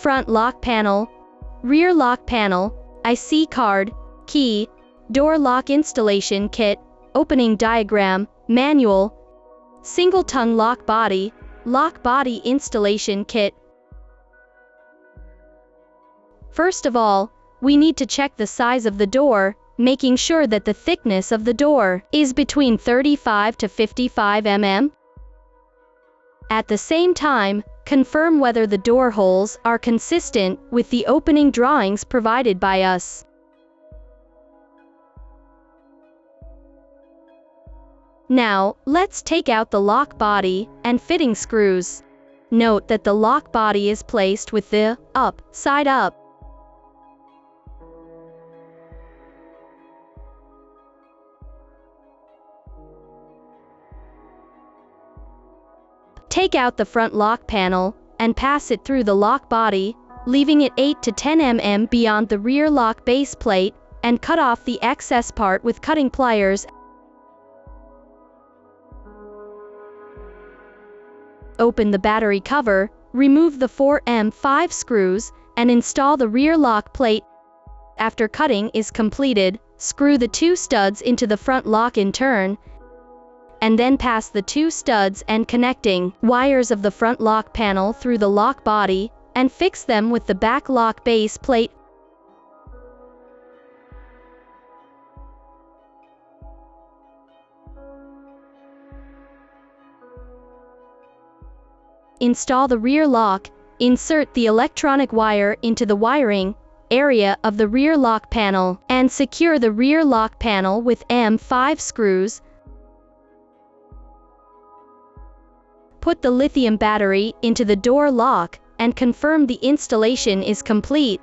front lock panel, rear lock panel, IC card, key, door lock installation kit, opening diagram, manual, single tongue lock body installation kit. First of all, we need to check the size of the door, making sure that the thickness of the door is between 35 to 55 mm. At the same time, confirm whether the door holes are consistent with the opening drawings provided by us. Now, let's take out the lock body and fitting screws. Note that the lock body is placed with the side up. Take out the front lock panel and pass it through the lock body, leaving it 8 to 10 mm beyond the rear lock base plate, and cut off the excess part with cutting pliers. Open the battery cover, remove the 4M5 screws, and install the rear lock plate. After cutting is completed, screw the 2 studs into the front lock in turn, and then pass the 2 studs and connecting wires of the front lock panel through the lock body, and fix them with the back lock base plate. Install the rear lock, insert the electronic wire into the wiring area of the rear lock panel, and secure the rear lock panel with M5 screws. Put the lithium battery into the door lock, and confirm the installation is complete.